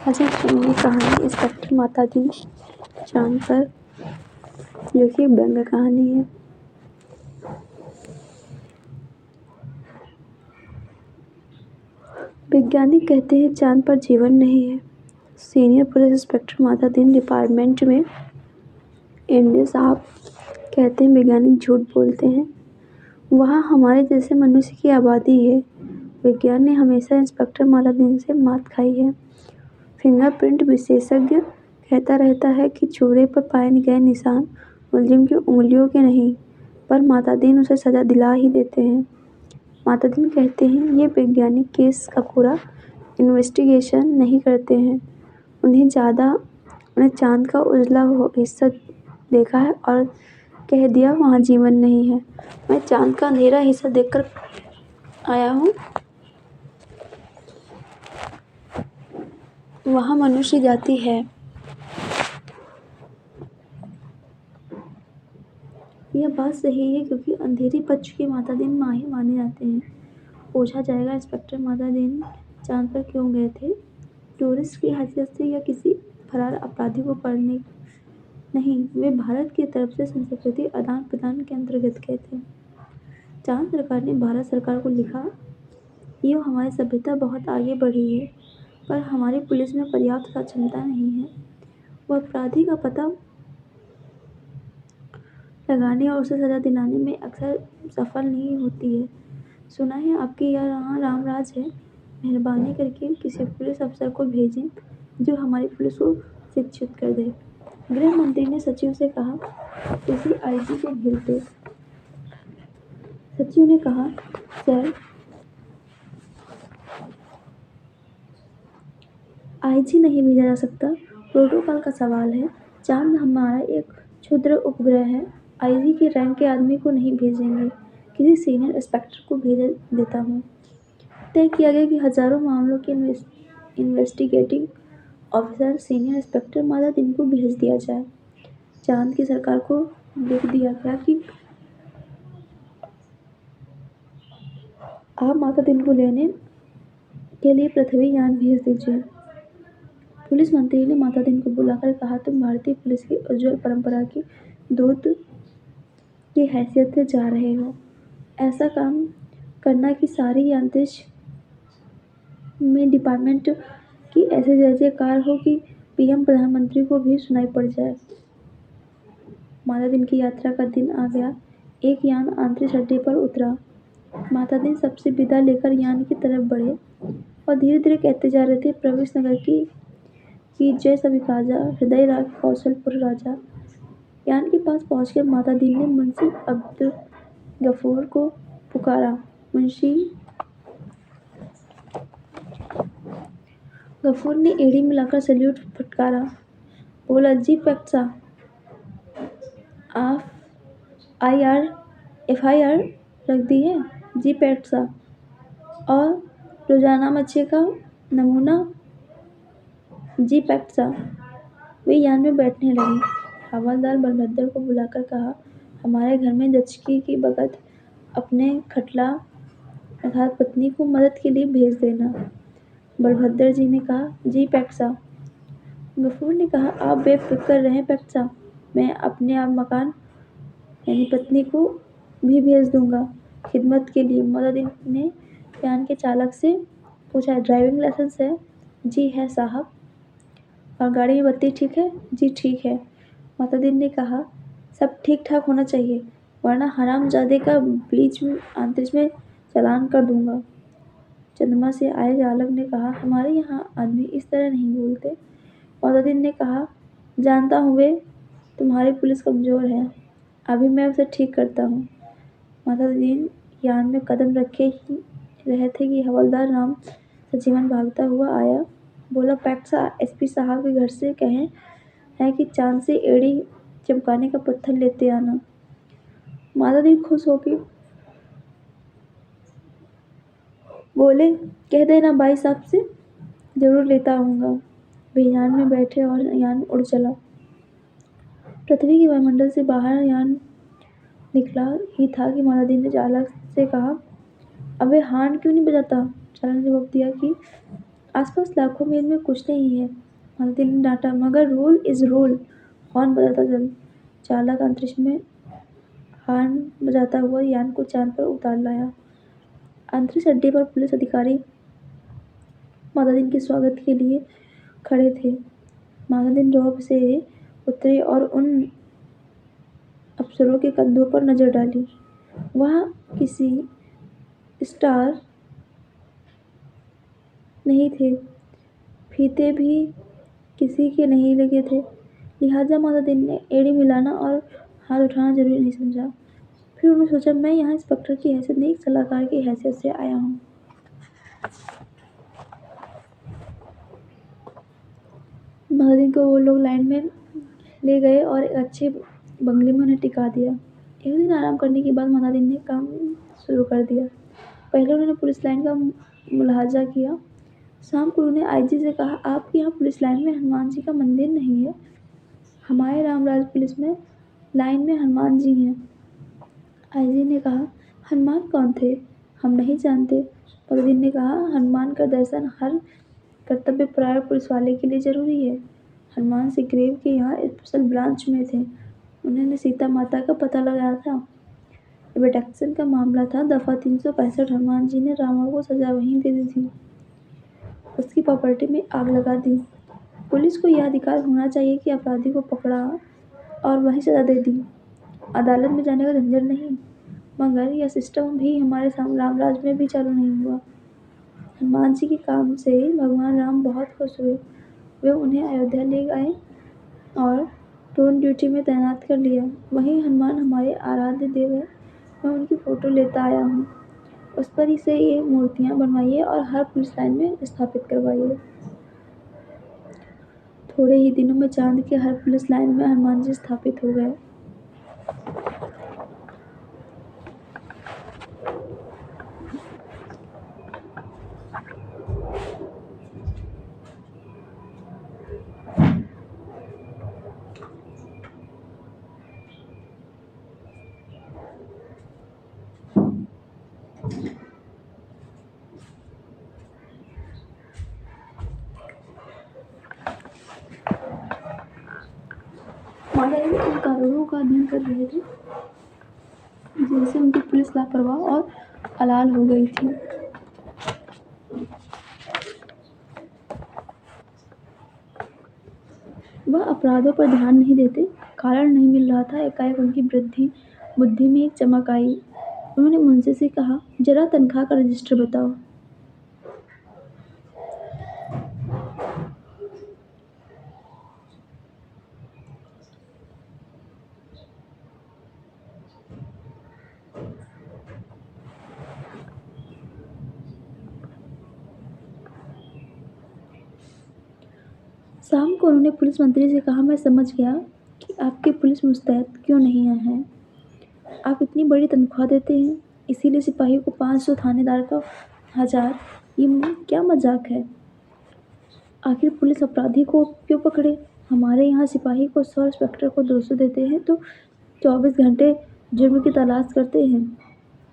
आज हम सुनेंगे कहानी इंस्पेक्टर माता दिन चांद पर, जो कि एक व्यंग्य कहानी है। वैज्ञानिक कहते हैं चांद पर जीवन नहीं है। सीनियर पुलिस इंस्पेक्टर माता दिन डिपार्टमेंट में एनडी साहब कहते हैं वैज्ञानिक झूठ बोलते हैं, वहाँ हमारे जैसे मनुष्य की आबादी है। विज्ञान ने हमेशा इंस्पेक्टर माता दिन से मात खाई है। फिंगरप्रिंट विशेषज्ञ कहता रहता है कि चूड़े पर पाए गए निशान मुलजिम की उंगलियों के नहीं, पर माता दिन उसे सजा दिला ही देते हैं। माता दिन कहते हैं ये वैज्ञानिक केस का पूरा इन्वेस्टिगेशन नहीं करते हैं। उन्हें चांद का उजला हिस्सा देखा है और कह दिया वहाँ जीवन नहीं है। मैं चांद का अंधेरा हिस्सा देखकर आया हूँ, वहाँ मनुष्य जाति है। यह बात सही है क्योंकि अंधेरी पक्ष के माता दिन माही माने जाते हैं। पूछा जाएगा इंस्पेक्टर माता दिन चांद पर क्यों गए थे? टूरिस्ट की हैसियत से या किसी फरार अपराधी को पकड़ने नहीं, वे भारत की तरफ से संस्कृति आदान प्रदान के अंतर्गत गए थे। चांद सरकार ने भारत सरकार को लिखा, यूँ हमारी सभ्यता बहुत आगे बढ़ी है, पर हमारी पुलिस में पर्याप्त क्षमता नहीं है। वह अपराधी का पता लगाने और उसे सजा दिलाने में अक्सर सफल नहीं होती है। सुना है आपके यहाँ रामराज है, मेहरबानी करके किसी पुलिस अफसर को भेजें जो हमारी पुलिस को शिक्षित कर दे। गृह मंत्री ने सचिव से कहा, किसी आईजी को भेज दो। सचिव ने कहा, सर आईजी नहीं भेजा जा सकता, प्रोटोकॉल का सवाल है। चांद हमारा एक क्षुद्र उपग्रह है, आईजी के रैंक के आदमी को नहीं भेजेंगे, किसी सीनियर इंस्पेक्टर को भेज देता हूँ। तय किया गया कि हजारों मामलों के इन्वेस्टिगेटिंग ऑफिसर सीनियर इंस्पेक्टर माता दिन को भेज दिया जाए। चांद की सरकार को लिख दिया गया कि आप माता दिन को लेने के लिए पृथ्वी यान भेज दीजिए। पुलिस मंत्री ने माता दिन को बुलाकर कहा, तुम भारतीय पुलिस की उज्जवल परंपरा की दूत की हैसियत से जा रहे हो। ऐसा काम करना कि सारी अंतरिक्ष में डिपार्टमेंट की ऐसे जय जयकार हो कि पीएम प्रधानमंत्री को भी सुनाई पड़ जाए। माता दिन की यात्रा का दिन आ गया। एक यान अंतरिक्ष अड्डे पर उतरा। माता दिन सबसे विदा लेकर यान की तरफ बढ़े और धीरे धीरे कहते जा रहे थे, प्रवेश नगर की जय सभी काजा, हृदय राग कौशलपुर राजा। यान के पास पहुंचकर माता दिन ने मुंशी अब्दुल गफूर को पुकारा। मुंशी गफूर ने एड़ी मिलाकर सैल्यूट फटकारा। बोला, जी पैक्सा, आप एफआईआर रख दी है? जी पैक्सा, और रोजाना मच्छी का नमूना? जी पैक्सा। वे यान में बैठने लगे। हवलदार बलभद्र को बुलाकर कहा, हमारे घर में जचकी की बगत अपने खटला अर्थात पत्नी को मदद के लिए भेज देना। बलभद्र जी ने कहा, जी पैक्सा। गफूर ने कहा, आप बेफिक्र रहें पैक्सा, मैं अपने आप मकान यानी पत्नी को भी भेज दूंगा खिदमत के लिए। माता दिन ने यान के चालक से पूछा, ड्राइविंग लाइसेंस है? जी है साहब। और गाड़ी में बत्ती ठीक है? जी ठीक है। माता दिन ने कहा, सब ठीक ठाक होना चाहिए, वरना हरामजादे का बीच में अंतरिक्ष में चालान कर दूंगा। चंद्रमा से आए चालक ने कहा, हमारे यहाँ आदमी इस तरह नहीं बोलते। माता दिन ने कहा, जानता हूँ वे तुम्हारी पुलिस कमजोर है, अभी मैं उसे ठीक करता हूँ। माता दिन यान में कदम रखे ही रहे थे कि हवलदार राम सजीवन भागता हुआ आया। बोला, पैक्सा, एसपी साहब के घर से कहें है कि चांद से एड़ी चमकाने का पत्थर लेते आना। माता दिन खुश होगी, बोले, कह देना भाई साहब से, जरूर लेता आऊँगा। वे यान में बैठे और यान उड़ चला। पृथ्वी के वायुमंडल से बाहर यान निकला ही था कि माता दिन ने चालक से कहा, अबे हॉर्न क्यों नहीं बजाता? चालक ने जवाब दिया कि आसपास लाखों मील में कुछ नहीं है। मालतीन ने डांटा, मगर रूल इज रूल। हॉर्न बजाता चल चालक अंतरिक्ष में हॉर्न बजाता हुआ यान को चांद पर उतार लाया। अंतरिक्ष अड्डे पर पुलिस अधिकारी माता दिन के स्वागत के लिए खड़े थे। माता दिन रौब से उतरे और उन अफसरों के कंधों पर नजर डाली। वह किसी स्टार नहीं थे, फीते भी किसी के नहीं लगे थे, लिहाजा माता दिन ने एड़ी मिलाना और हाथ उठाना जरूरी नहीं समझा। फिर उन्होंने सोचा, मैं यहाँ इंस्पेक्टर की हैसियत नहीं, एक सलाहकार की हैसियत से आया हूँ। माता दिन को वो लोग लाइन में ले गए और एक अच्छे बंगले में उन्हें टिका दिया। एक दिन आराम करने के बाद माता दिन ने काम शुरू कर दिया। पहले उन्होंने पुलिस लाइन का मुलाहाजा किया। शाम को उन्होंने आईजी से कहा, आपके यहाँ पुलिस लाइन में हनुमान जी का मंदिर नहीं है? हमारे रामराज पुलिस में लाइन में हनुमान जी हैं। आईजी ने कहा, हनुमान कौन थे? हम नहीं जानते। परवीन ने कहा, हनुमान का दर्शन हर कर्तव्यपरायण पुलिस वाले के लिए जरूरी है। हनुमान सिग्रेव के यहाँ स्पेशल ब्रांच में थे। उन्होंने सीता माता का पता लगाया था। एबडक्शन का मामला था। दफा 365 हनुमान जी ने रावण को सजा वहीं दे दी थी, उसकी प्रॉपर्टी में आग लगा दी। पुलिस को यह अधिकार होना चाहिए कि अपराधी को पकड़ा और वहीं सजा दे दी, अदालत में जाने का झंझट नहीं। मगर यह सिस्टम भी हमारे रामराज में भी चालू नहीं हुआ। हनुमान जी के काम से भगवान राम बहुत खुश हुए। वे उन्हें अयोध्या ले गए और टोन ड्यूटी में तैनात कर लिया। वहीं हनुमान हमारे आराध्य देव है। मैं उनकी फोटो लेता आया हूँ। उस पर ही से ये मूर्तियाँ बनवाइए और हर पुलिस लाइन में स्थापित करवाइए। थोड़े ही दिनों में चांद के हर पुलिस लाइन में हनुमान जी स्थापित हो गए। माता जी उन कानूनों का अध्ययन कर रहे थे जिनसे उनकी पुलिस लापरवाह और अलाल हो गई थी। वह अपराधों पर ध्यान नहीं देते। कारण नहीं मिल रहा था। एकाएक उनकी बुद्धि में एक चमक आई। उन्होंने मुंशी से कहा, जरा तनख्वाह का रजिस्टर बताओ। शाम को उन्होंने पुलिस मंत्री से कहा, मैं समझ गया कि आपके पुलिस मुस्तैद क्यों नहीं आए हैं। आप इतनी बड़ी तनख्वाह देते हैं, इसीलिए सिपाही को 500, थानेदार का 1000। ये क्या मजाक है? आखिर पुलिस अपराधी को क्यों पकड़े? हमारे यहाँ सिपाही को 100, इंस्पेक्टर को 200 देते हैं तो 24 घंटे जुर्म की तलाश करते हैं।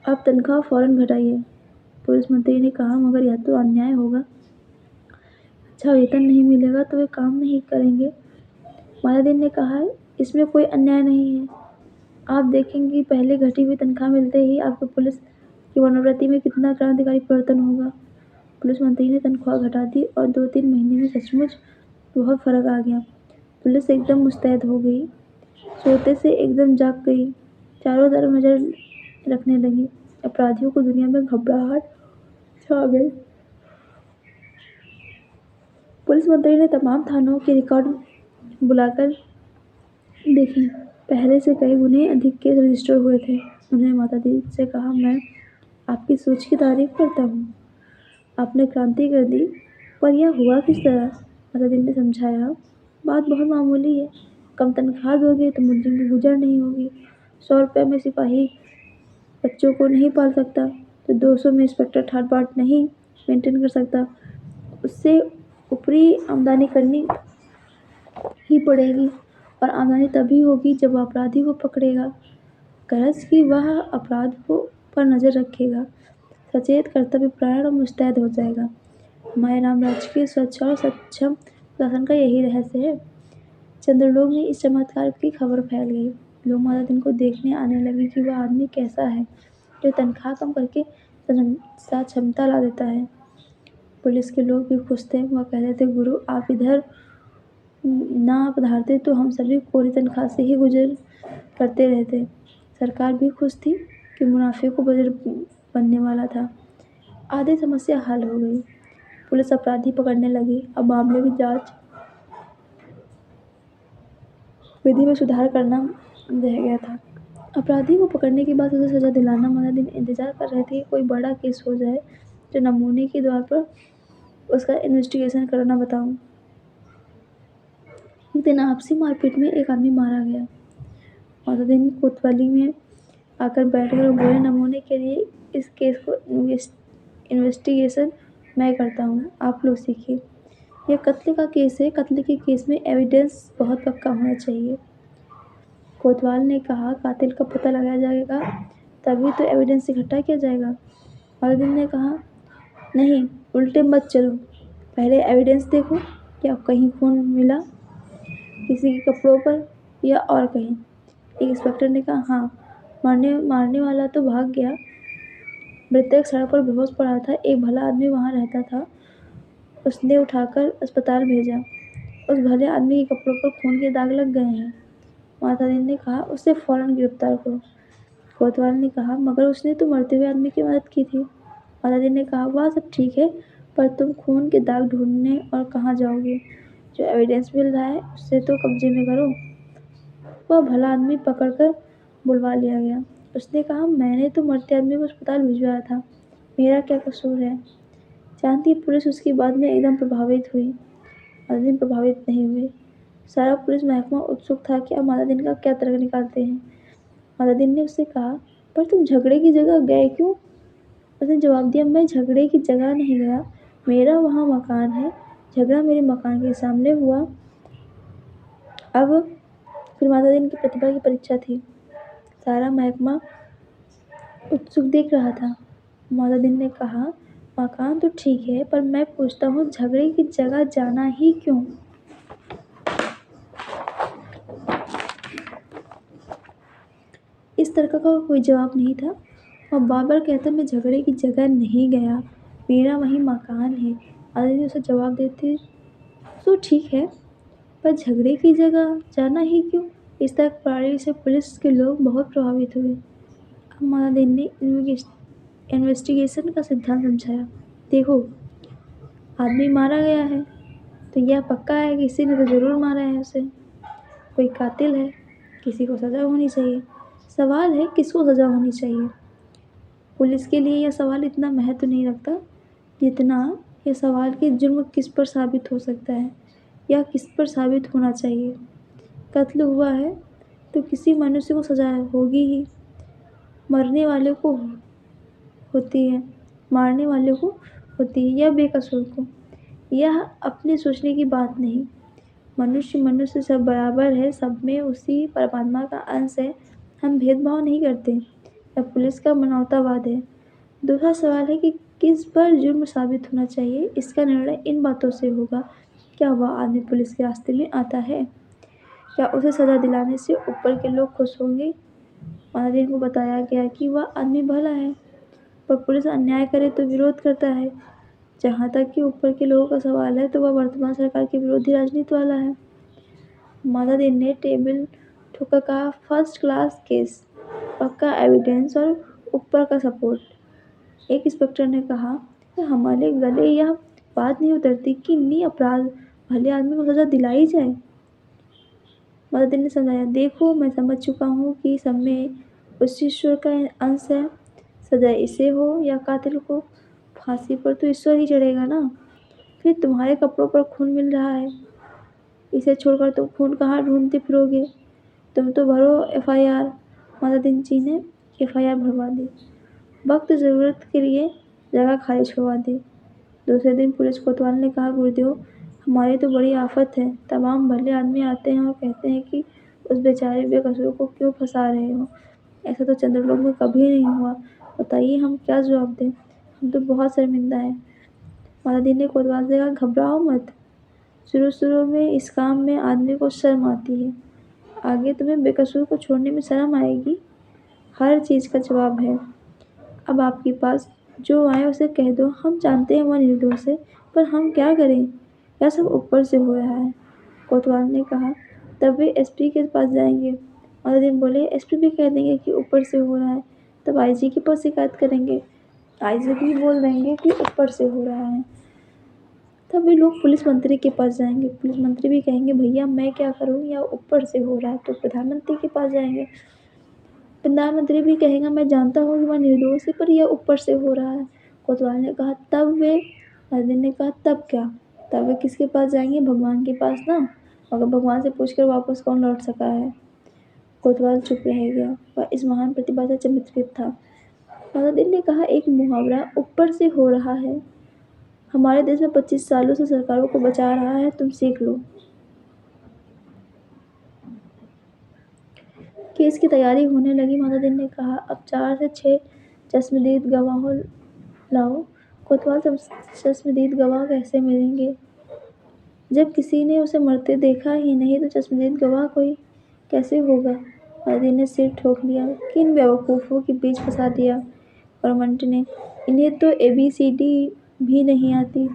आप तनख्वाह फौरन घटाइए। पुलिस मंत्री ने कहा, मगर यह तो अन्याय होगा। अच्छा वेतन नहीं मिलेगा तो वे काम नहीं करेंगे। मायादेव ने कहा, इसमें कोई अन्याय नहीं है। आप देखेंगे पहले घटी हुई तनख्वाह मिलते ही आपकी पुलिस की मनोवृत्ति में कितना क्रांतिकारी परिवर्तन होगा। पुलिस मंत्री ने तनख्वाह घटा दी और 2-3 महीने में सचमुच बहुत फर्क आ गया। पुलिस एकदम मुस्तैद हो गई, सोते से एकदम जाग गई, चारों तरफ नजर रखने लगी। अपराधियों को दुनिया में घबराहट छा गई। पुलिस मंत्री ने तमाम थानों के रिकॉर्ड बुलाकर देखे। पहले से कई गुने अधिक केस रजिस्टर हुए थे। उन्होंने माता दी से कहा, मैं आपकी सोच की तारीफ करता हूँ। आपने क्रांति कर दी, पर यह हुआ किस तरह? माता दी ने समझाया, बात बहुत मामूली है। कम तनख्वाह दोगे तो मुलजिम की गुजर नहीं होगी। 100 रुपये में सिपाही बच्चों को नहीं पाल सकता तो 200 में इंस्पेक्टर ठाट बाट नहीं मेंटेन कर सकता। उससे ऊपरी आमदनी करनी ही पड़ेगी और आमदनी तभी होगी जब वह अपराधी को पकड़ेगा। गरज कि वह अपराध को पर नज़र रखेगा, सचेत, कर्तव्यपरायण और मुस्तैद हो जाएगा। हमारे राम राज्य की स्वच्छ और सक्षम शासन का यही रहस्य है। चंद्रलोक में इस चमत्कार की खबर फैल गई। लोग माता दिन को देखने आने लगे कि वह आदमी कैसा है जो तनख्वाह कम करके साथ क्षमता ला देता है। पुलिस के लोग भी खुश थे। वह कहते थे, गुरु आप इधर ना पधारते तो हम सभी कोरी तनख्वाह से ही गुजर करते रहते। सरकार भी खुश थी कि मुनाफे को बजट बनने वाला था। आधी समस्या हल हो गई। पुलिस अपराधी पकड़ने लगी। अब मामले की जांच विधि में सुधार करना रह गया था। अपराधी को पकड़ने के बाद उसे सजा दिलाना। माता दिन इंतजार कर रहे थे कि कोई बड़ा केस हो जाए जो नमूने के द्वार पर उसका इन्वेस्टिगेशन करना बताऊं। एक दिन आपसी मारपीट में एक आदमी मारा गया। माता दिन कोतवाली में आकर बैठकर बोले, नमूने के लिए इस केस को इन्वेस्टिगेशन मैं करता हूँ, आप लोग सीखिए। यह कत्ल का केस है। कत्ल के केस में एविडेंस बहुत पक्का होना चाहिए। कोतवाल ने कहा, कातिल का पता लगाया जाएगा तभी तो एविडेंस इकट्ठा किया जाएगा। माता ने कहा, नहीं, उल्टे मत चलो, पहले एविडेंस देखो। क्या कहीं खून मिला किसी के कपड़ों पर या और कहीं? एक इंस्पेक्टर ने कहा, हाँ, मारने वाला तो भाग गया। मृतक सड़क पर बेहोश पड़ा था। एक भला आदमी वहां रहता था, उसने उठाकर अस्पताल भेजा। उस भले आदमी के कपड़ों पर खून के दाग लग गए हैं। माता ने कहा, उसे फौरन गिरफ्तार करो। कोतवाल ने कहा, मगर उसने तो मरते हुए आदमी की मदद की थी। माता ने कहा, वह सब ठीक है, पर तुम खून के दाग ढूंढने और कहाँ जाओगे? जो एविडेंस मिल रहा है उससे तो कब्जे में करो। वह भला आदमी पकड़कर बुलवा लिया गया। उसने कहा, मैंने तो मरते आदमी को अस्पताल भिजवाया था, मेरा क्या कसूर है? जानती पुलिस उसकी बात में एकदम प्रभावित हुई। माता दिन प्रभावित नहीं हुए। सारा पुलिस महकमा उत्सुक था कि अब माता दिन का क्या तर्क निकालते हैं। माता दिन ने उससे कहा, पर तुम झगड़े की जगह गए क्यों? उसने जवाब दिया, मैं झगड़े की जगह नहीं गया, मेरा वहाँ मकान है, झगड़ा मेरे मकान के सामने हुआ। अब फिर माता दिन की प्रतिभा की परीक्षा थी। सारा महकमा उत्सुक देख रहा था। माता दिन ने कहा, मकान तो ठीक है, पर मैं पूछता हूँ, झगड़े की जगह जाना ही क्यों? इस तर्क का कोई जवाब नहीं था। वह बार-बार कहता, मैं झगड़े की जगह नहीं गया, मेरा वही मकान है। माता दिन उसे जवाब देती, तो ठीक है, पर झगड़े की जगह जाना ही क्यों? इस तर्क प्रणाली से पुलिस के लोग बहुत प्रभावित हुए। अब माता दिन ने इन्वेस्टिगेशन का सिद्धांत समझाया। देखो, आदमी मारा गया है तो यह पक्का है कि किसी ने तो जरूर मारा है उसे। कोई कातिल है, किसी को सजा होनी चाहिए। सवाल है, किसको सजा होनी चाहिए? पुलिस के लिए यह सवाल इतना महत्व नहीं रखता जितना यह सवाल कि जुर्म किस पर साबित हो सकता है या किस पर साबित होना चाहिए। कत्ल हुआ है तो किसी मनुष्य को सजा होगी ही। मरने वाले को होती है, मारने वाले को होती है या बेकसूर को। यह अपने सोचने की बात नहीं। मनुष्य सब बराबर है, सब में उसी परमात्मा का अंश है। हम भेदभाव नहीं करते। यह पुलिस का मानवतावाद है। दूसरा सवाल है कि किस पर जुर्म साबित होना चाहिए। इसका निर्णय इन बातों से होगा, क्या वह आदमी पुलिस के रास्ते में आता है? क्या उसे सजा दिलाने से ऊपर के लोग खुश होंगे? माता दिन को बताया गया कि वह आदमी भला है, पर पुलिस अन्याय करे तो विरोध करता है। जहाँ तक कि ऊपर के लोगों का सवाल है तो वह वर्तमान सरकार के विरोधी राजनीति वाला है। माता दिन ने टेबल ठोकर कहा, फर्स्ट क्लास केस, पक्का एविडेंस और ऊपर का सपोर्ट। एक इंस्पेक्टर ने कहा, हमारे गले यह बात नहीं उतरती कि निरपराध भले आदमी को सजा दिलाई जाए। माता दिन ने समझाया, देखो, मैं समझ चुका हूँ कि सब में उस ईश्वर का अंश है। सजा इसे हो या कातिल को, फांसी पर तो ईश्वर ही चढ़ेगा ना। फिर तुम्हारे कपड़ों पर खून मिल रहा है, इसे छोड़कर तुम खून कहाँ ढूंढते फिरोगे? तुम तो भरो एफआईआर। माता दिन जी ने एफआईआर भरवा दी। वक्त ज़रूरत के लिए जगह खाली छुड़वा दी। दूसरे दिन पुलिस कोतवाल ने कहा, गुरुदेव, हमारी तो बड़ी आफत है। तमाम भले आदमी आते हैं और कहते हैं कि उस बेचारे बेकसूर को क्यों फंसा रहे हो। ऐसा तो चंद्रलोक में कभी नहीं हुआ। बताइए हम क्या जवाब दें? हम तो बहुत शर्मिंदा हैं। माता दी ने कोतवाल से कहा, घबराओ मत। शुरू शुरू में इस काम में आदमी को शर्म आती है, आगे तुम्हें बेकसूर को छोड़ने में शर्म आएगी। हर चीज़ का जवाब है। अब आपके पास जो आए उसे कह दो, हम जानते हैं वह निर्दोष है, पर हम क्या करें, यह सब ऊपर से हो रहा है। कोतवाल ने कहा, तब वे एसपी के पास जाएंगे। माता दी बोले, एसपी भी कह देंगे कि ऊपर से हो रहा है, तब आईजी के पास शिकायत करेंगे, आईजी भी बोल देंगे कि ऊपर से हो रहा है, तब वे लोग पुलिस मंत्री के पास जाएंगे, पुलिस मंत्री भी कहेंगे भैया मैं क्या करूं, या ऊपर से हो रहा है, तो प्रधानमंत्री के पास जाएंगे, प्रधानमंत्री भी कहेगा मैं जानता हूँ कि वह निर्दोष है, पर यह ऊपर से हो रहा है। कोतवाल ने कहा, तब वे अर्जुन ने कहा, तब क्या, तब वे किसके पास जाएंगे, भगवान के पास ना, मगर भगवान से पूछकर वापस कौन लौट सका है। कोतवाल चुप रह गया, वह इस महान प्रतिभा से चमत्कृत था। माता ने कहा, एक मुहावरा ऊपर से हो रहा है हमारे देश में 25 सालों से सरकारों को बचा रहा है, तुम सीख लो। केस की तैयारी होने लगी। माता दी ने कहा, अब 4 से 6 चश्मदीद गवाहों लाओ। कोतवाल, चश्मदीद गवाह कैसे मिलेंगे, जब किसी ने उसे मरते देखा ही नहीं, तो चश्मदीद गवाह कोई कैसे होगा। माता दी ने सिर ठोक लिया, किन बेवकूफ़ों के बीच फंसा दिया। और मंटी ने, इन्हें तो ABCD भी नहीं आती।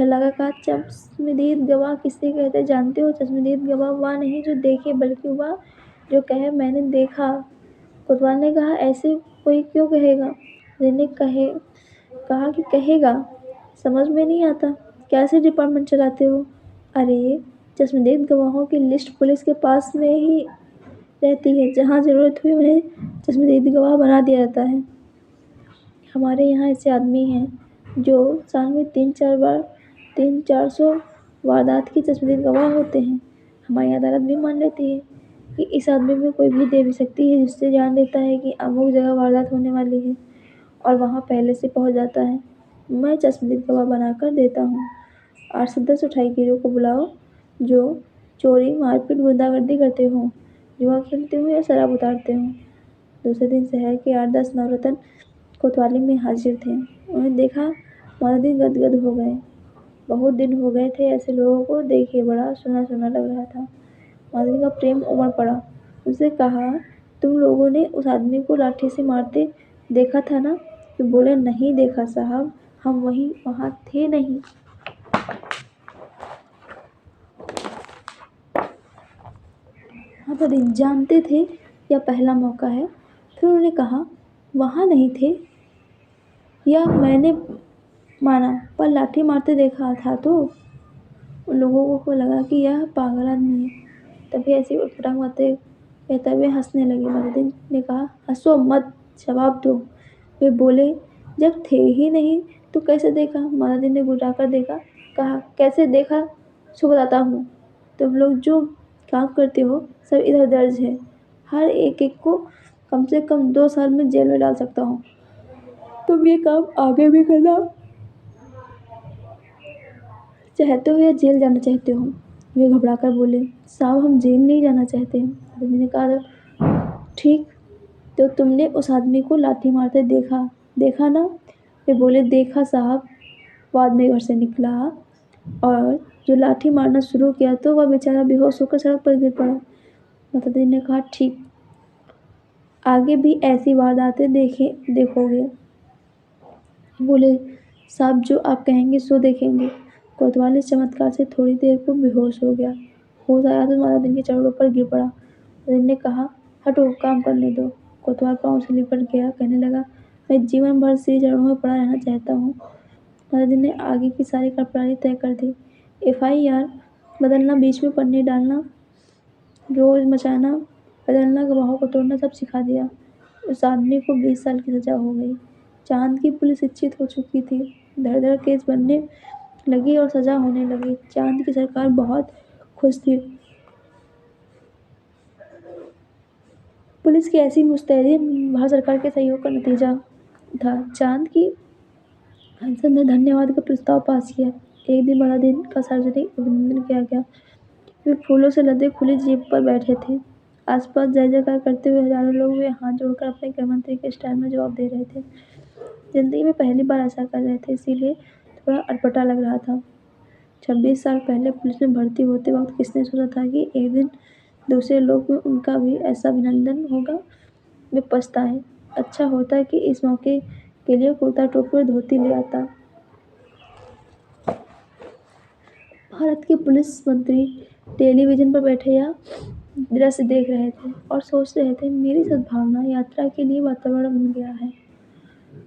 लगा कहा, चश्मदीद गवाह किसे कहते जानते हो, चश्मदीद गवाह वह नहीं जो देखे, बल्कि वह जो कहे मैंने देखा। कोतवाल ने कहा, ऐसे कोई क्यों कहेगा। ने कहा कि कहेगा, समझ में नहीं आता, कैसे डिपार्टमेंट चलाते हो। अरे, चश्मदीद गवाहों की लिस्ट पुलिस के पास में ही रहती है, जहाँ ज़रूरत हुई उन्हें चश्मदीद गवाह बना दिया जाता है। हमारे यहाँ ऐसे आदमी हैं जो साल में 300-400 वारदात की चश्मदीद गवाह होते हैं। हमारी अदालत भी मान लेती है कि इस आदमी में कोई भी देवी शक्ति है, जिससे जान लेता है कि अमुक जगह वारदात होने वाली है और वहाँ पहले से पहुँच जाता है। मैं चश्मदीद गवाह बनाकर देता हूँ। 8 से 10 उठाईगिरों को बुलाओ जो चोरी, मारपीट, गुंडागर्दी करते हों, जुआ खेलते हों या शराब उतारते हों। दूसरे दिन शहर के 8-10 नवरत्न कोतवाली में हाजिर थे। उन्हें देखा माता दी गदगद हो गए। बहुत दिन हो गए थे ऐसे लोगों को देखे, बड़ा सुना सुना लग रहा था। माता दी का प्रेम उमड़ पड़ा। उससे कहा, तुम लोगों ने उस आदमी को लाठी से मारते देखा था ना। तो बोले, नहीं देखा साहब, हम वहाँ थे नहीं। माता दी जानते थे यह पहला मौका है। फिर उन्होंने कहा, वहाँ नहीं थे या मैंने माना, पर लाठी मारते देखा था। तो उन लोगों को लगा कि यह पागल आदमी है। तभी ऐसी उटपटांग बातें कहते हुए हंसने लगी। माता दी ने कहा, हंसो मत, जवाब दो। वे बोले, जब थे ही नहीं तो कैसे देखा। माता दी ने घुटाकर देखा, कहा, कैसे देखा सो बताता हूँ। तुम लोग जो काम करते हो सब इधर दर्ज है, हर एक को कम से कम 2 साल में जेल में डाल सकता हूँ। तुम ये काम आगे भी करना चाहते हो या जेल जाना चाहते हो। वे घबराकर बोले, साहब हम जेल नहीं जाना चाहते। दादी ने कहा, ठीक, तो तुमने उस आदमी को लाठी मारते देखा ना। वे बोले, देखा साहब। बाद में घर से निकला और जो लाठी मारना शुरू किया तो वह बेचारा बेहोश होकर सड़क पर गिर पड़ा। माता दी ने कहा, ठीक, आगे भी ऐसी वारदातें देखोगे। बोले, साहब जो आप कहेंगे सो देखेंगे। कोतवाल इस चमत्कार से थोड़ी देर को बेहोश हो गया। होश आया तो माता दी के चरणों पर गिर पड़ा। माता दी ने कहा, हटो, काम करने दो। कोतवाल पाँव से लिपट गया, कहने लगा, मैं जीवन भर श्री चरणों में पड़ा रहना चाहता हूँ। माता दी ने आगे की सारी कार्यप्रणाली तय कर दी। FIR बदलना, बीच में पन्ने डालना, रोज मचाना, बदलना, गवाहों को तोड़ना, सब सिखा दिया। उस आदमी को 20 साल की सजा हो गई। चांद की पुलिस शिक्षित हो चुकी थी। धड़-धड़ केस बनने लगी और सजा होने लगी। चांद की सरकार बहुत खुश थी। पुलिस की ऐसी मुस्तैदी भारत सरकार के सहयोग का नतीजा था। चांद की संसद ने धन्यवाद का प्रस्ताव पास किया। एक दिन माता दी का सार्वजनिक अभिनंदन किया गया। वे फूलों से लदे खुली जीप पर बैठे थे। आसपास जय जयकार करते हुए हजारों लोग वे हाथ जोड़कर अपने गृहमंत्री के स्टाइल में जवाब दे रहे थे। जिंदगी में पहली बार ऐसा कर रहे थे, इसीलिए थोड़ा अटपटा लग रहा था। 26 साल पहले पुलिस में भर्ती होते वक्त किसने सोचा था कि एक दिन दूसरे लोक में उनका भी ऐसा अभिनंदन होगा। वे पछताए। अच्छा होता कि इस मौके के लिए कुर्ता टोपी और धोती ले आता। भारत के पुलिस मंत्री टेलीविजन पर बैठे या दृश्य देख रहे थे और सोच रहे थे, मेरी सद्भावना यात्रा के लिए वातावरण बन गया है।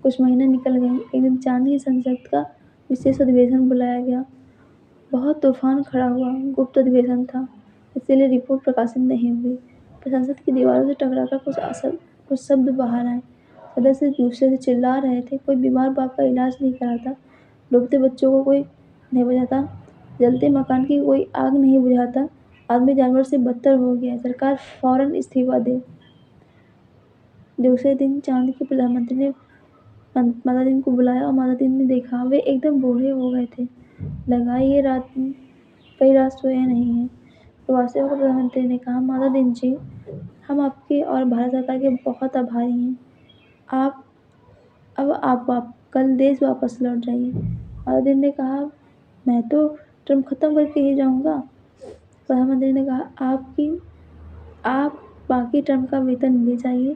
कुछ महीने निकल गए। एक दिन चांद की संसद का विशेष अधिवेशन बुलाया गया। बहुत तूफान खड़ा हुआ। गुप्त अधिवेशन था, इसीलिए रिपोर्ट प्रकाशित नहीं हुई। पर संसद की दीवारों से टकराकर कुछ शब्द बाहर आए। सदस्य एक दूसरे से चिल्ला रहे थे, कोई बीमार बाप का इलाज नहीं कराता, डूबते बच्चों को कोई नहीं बुझाता, जलते मकान की कोई आग नहीं बुझाता, आदमी जानवर से बदतर हो गया है, सरकार फौरन इस्तीफा दे। दूसरे दिन चांद के प्रधानमंत्री ने माता दिन को बुलाया और माता दिन ने देखा वे एकदम बूढ़े हो गए थे। लगा ये रात कई रात सोए नहीं हैं। प्रवासियों को प्रधानमंत्री ने कहा, माता दिन जी, हम आपके और भारत सरकार के बहुत आभारी हैं। आप आप कल देश वापस लौट जाइए। माता दिन ने कहा, मैं तो टर्म खत्म करके ही जाऊंगा। प्रधानमंत्री ने कहा, आप बाकी टर्म का वेतन ले जाइए,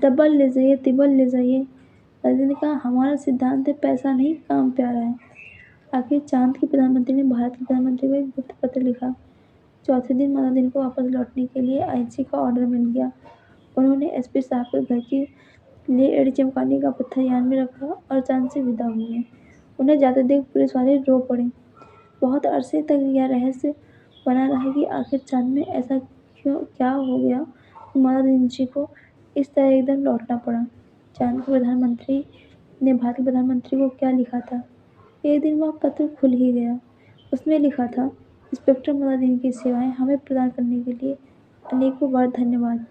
डबल ले जाइए, तिबल ले जाइए। दादी ने कहा, हमारा सिद्धांत है, पैसा नहीं काम प्यारा है। आखिर चांद के प्रधानमंत्री ने भारत के प्रधानमंत्री को एक गुप्त पत्र लिखा। चौथे दिन माता दिन को वापस लौटने के लिए आईजी का ऑर्डर मिल गया। उन्होंने एसपी साहब के घर के लिए एड़ी चमकाने का पत्थर याद में रखा और चांद से विदा हुए। उन्हें जाते देख पुलिस वाले रो पड़े। बहुत अरसे तक यह रहस्य बना रहा कि आखिर चांद में ऐसा क्या हो गया कि माता दिन जी को इस तरह एकदम लौटना पड़ा। चांद के प्रधानमंत्री ने भारत के प्रधानमंत्री को क्या लिखा था? एक दिन वह पत्र खुल ही गया। उसमें लिखा था, इंस्पेक्टर माता दिन की सेवाएं हमें प्रदान करने के लिए अनेकों बार धन्यवाद,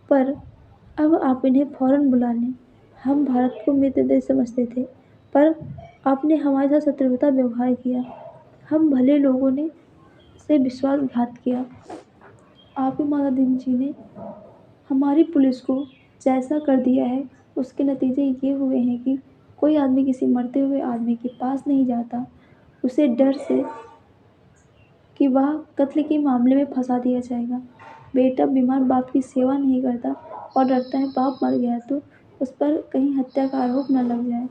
पर अब आप इन्हें फौरन बुला लें। हम भारत को मित्र देश समझते थे, पर आपने हमारे साथ शत्रुता व्यवहार किया। हम भले लोगों ने से विश्वासघात किया। आप ही माता दिन जी ने हमारी पुलिस को जैसा कर दिया है, उसके नतीजे ये हुए हैं कि कोई आदमी किसी मरते हुए आदमी के पास नहीं जाता, उसे डर से कि वह कत्ल के मामले में फंसा दिया जाएगा। बेटा बीमार बाप की सेवा नहीं करता और डरता है बाप मर गया तो उस पर कहीं हत्या का आरोप न लग जाए।